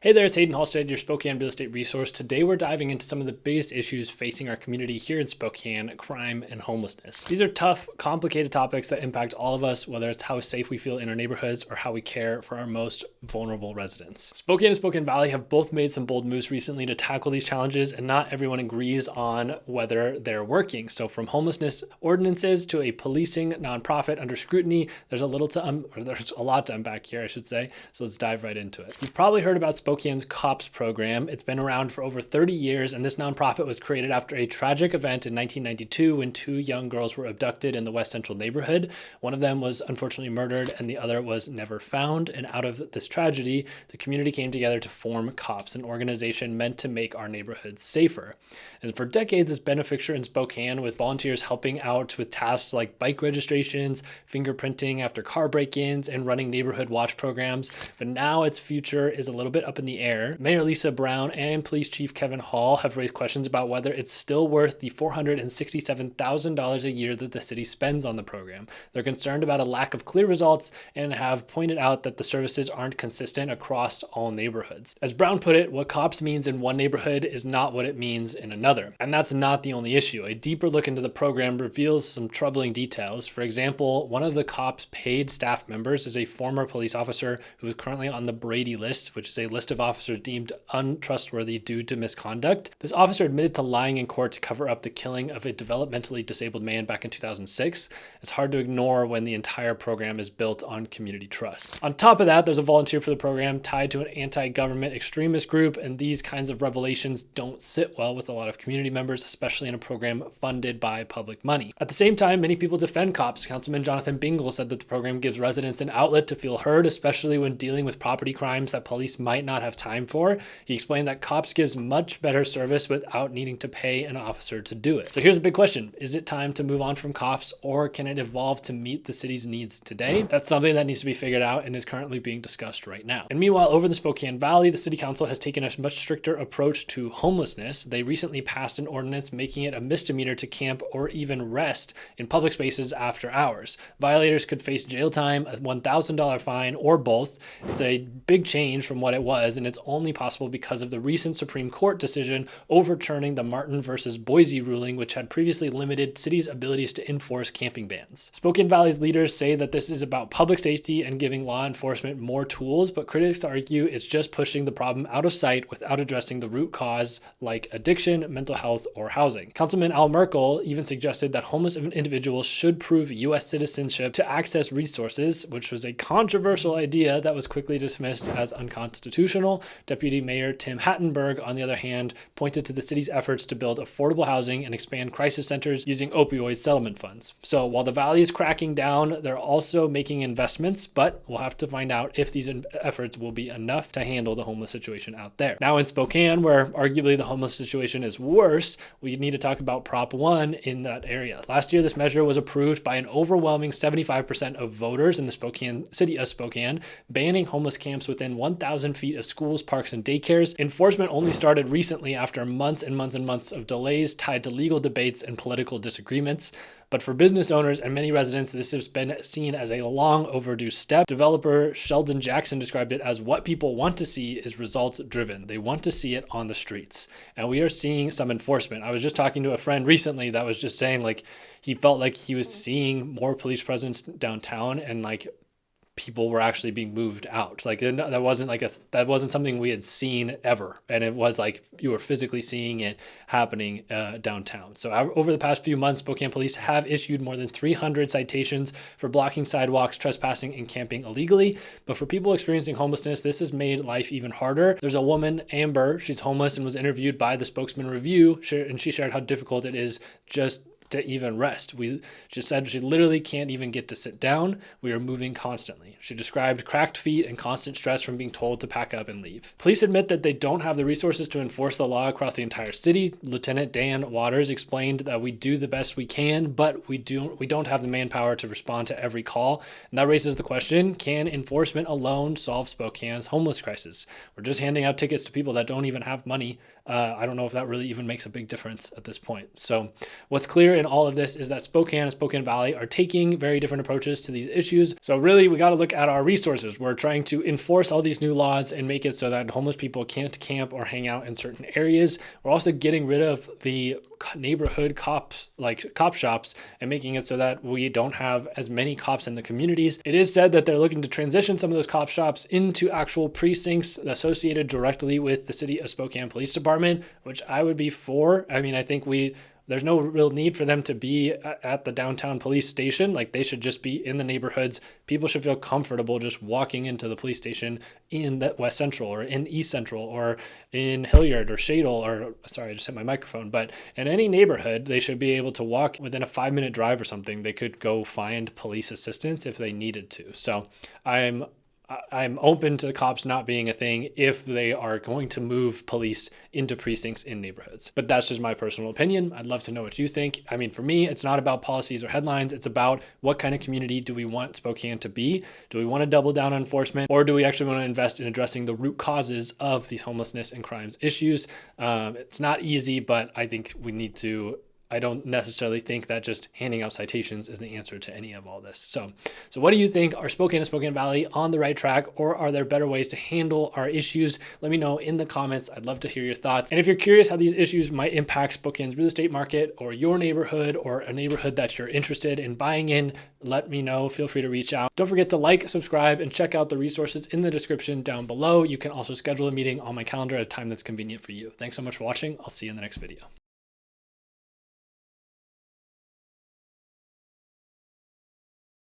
Hey there, it's Haydn Halsted, your Spokane real estate resource. Today we're diving into some of the biggest issues facing our community here in Spokane, crime and homelessness. These are tough, complicated topics that impact all of us, whether it's how safe we feel in our neighborhoods or how we care for our most vulnerable residents. Spokane and Spokane Valley have both made some bold moves recently to tackle these challenges, and not everyone agrees on whether they're working. So from homelessness ordinances to a policing nonprofit under scrutiny, there's a lot to unpack here, I should say. So let's dive right into it. You've probably heard about Spokane's COPS program. It's been around for over 30 years, and this nonprofit was created after a tragic event in 1992 when two young girls were abducted in the West Central neighborhood. One of them was unfortunately murdered, and the other was never found. And out of this tragedy, the community came together to form COPS, an organization meant to make our neighborhoods safer. And for decades, it's been a fixture in Spokane, with volunteers helping out with tasks like bike registrations, fingerprinting after car break-ins, and running neighborhood watch programs. But now its future is a little bit up in the air. Mayor Lisa Brown and Police Chief Kevin Hall have raised questions about whether it's still worth the $467,000 a year that the city spends on the program. They're concerned about a lack of clear results and have pointed out that the services aren't consistent across all neighborhoods. As Brown put it, what COPS means in one neighborhood is not what it means in another. And that's not the only issue. A deeper look into the program reveals some troubling details. For example, one of the COPS paid staff members is a former police officer who is currently on the Brady list, which is a list of officers deemed untrustworthy due to misconduct. This officer admitted to lying in court to cover up the killing of a developmentally disabled man back in 2006. It's hard to ignore when the entire program is built on community trust. On top of that, there's a volunteer for the program tied to an anti-government extremist group, and these kinds of revelations don't sit well with a lot of community members, especially in a program funded by public money. At the same time, many people defend COPS. Councilman Jonathan Bingle said that the program gives residents an outlet to feel heard, especially when dealing with property crimes that police might not have time for. He explained that COPS gives much better service without needing to pay an officer to do it. So here's the big question. Is it time to move on from COPS, or can it evolve to meet the city's needs today? That's something that needs to be figured out and is currently being discussed right now. And meanwhile, over in the Spokane Valley, the city council has taken a much stricter approach to homelessness. They recently passed an ordinance making it a misdemeanor to camp or even rest in public spaces after hours. Violators could face jail time, a $1,000 fine, or both. It's a big change from what it was, and it's only possible because of the recent Supreme Court decision overturning the Martin versus Boise ruling, which had previously limited cities' abilities to enforce camping bans. Spokane Valley's leaders say that this is about public safety and giving law enforcement more tools, but critics argue it's just pushing the problem out of sight without addressing the root cause like addiction, mental health, or housing. Councilman Al Merkel even suggested that homeless individuals should prove U.S. citizenship to access resources, which was a controversial idea that was quickly dismissed as unconstitutional. Deputy Mayor Tim Hattenberg, on the other hand, pointed to the city's efforts to build affordable housing and expand crisis centers using opioid settlement funds. So while the valley is cracking down, they're also making investments, but we'll have to find out if these efforts will be enough to handle the homeless situation out there. Now in Spokane, where arguably the homeless situation is worse, we need to talk about Prop 1 in that area. Last year, this measure was approved by an overwhelming 75% of voters in the city of Spokane, banning homeless camps within 1,000 feet of schools, parks, and daycares. Enforcement only started recently after months and months and months of delays tied to legal debates and political disagreements. But for business owners and many residents, this has been seen as a long overdue step. Developer Sheldon Jackson described it as what people want to see is results driven. They want to see it on the streets. And we are seeing some enforcement. I was just talking to a friend recently that was just saying like he felt like he was seeing more police presence downtown, and like people were actually being moved out. Like that wasn't something we had seen ever. And it was like you were physically seeing it happening downtown. So over the past few months, Spokane police have issued more than 300 citations for blocking sidewalks, trespassing, and camping illegally. But for people experiencing homelessness, this has made life even harder. There's a woman, Amber, she's homeless and was interviewed by the Spokesman Review, and she shared how difficult it is just to even rest. She said she literally can't even get to sit down. We are moving constantly. She described cracked feet and constant stress from being told to pack up and leave. Police admit that they don't have the resources to enforce the law across the entire city. Lieutenant Dan Waters explained that we do the best we can, but we don't have the manpower to respond to every call. And that raises the question, can enforcement alone solve Spokane's homeless crisis? We're just handing out tickets to people that don't even have money. I don't know if that really even makes a big difference at this point. So what's clear in all of this is that Spokane and Spokane Valley are taking very different approaches to these issues. So really, we got to look at our resources. We're trying to enforce all these new laws and make it so that homeless people can't camp or hang out in certain areas. We're also getting rid of the neighborhood cops, like cop shops, and making it so that we don't have as many cops in the communities. It is said that they're looking to transition some of those cop shops into actual precincts associated directly with the City of Spokane Police Department, which I would be for. I mean, I think there's no real need for them to be at the downtown police station. Like, they should just be in the neighborhoods. People should feel comfortable just walking into the police station in the West Central or in East Central or in Hilliard or Shadle, or sorry, I just hit my microphone, but in any neighborhood, they should be able to walk within a 5-minute drive or something. They could go find police assistance if they needed to. So I'm open to the cops not being a thing if they are going to move police into precincts in neighborhoods. But that's just my personal opinion. I'd love to know what you think. I mean, for me, it's not about policies or headlines. It's about what kind of community do we want Spokane to be? Do we want to double down on enforcement, or do we actually want to invest in addressing the root causes of these homelessness and crimes issues? It's not easy, but I think we need to. I don't necessarily think that just handing out citations is the answer to any of all this. So what do you think? Are Spokane and Spokane Valley on the right track, or are there better ways to handle our issues? Let me know in the comments. I'd love to hear your thoughts. And if you're curious how these issues might impact Spokane's real estate market or your neighborhood or a neighborhood that you're interested in buying in, let me know. Feel free to reach out. Don't forget to like, subscribe, and check out the resources in the description down below. You can also schedule a meeting on my calendar at a time that's convenient for you. Thanks so much for watching. I'll see you in the next video.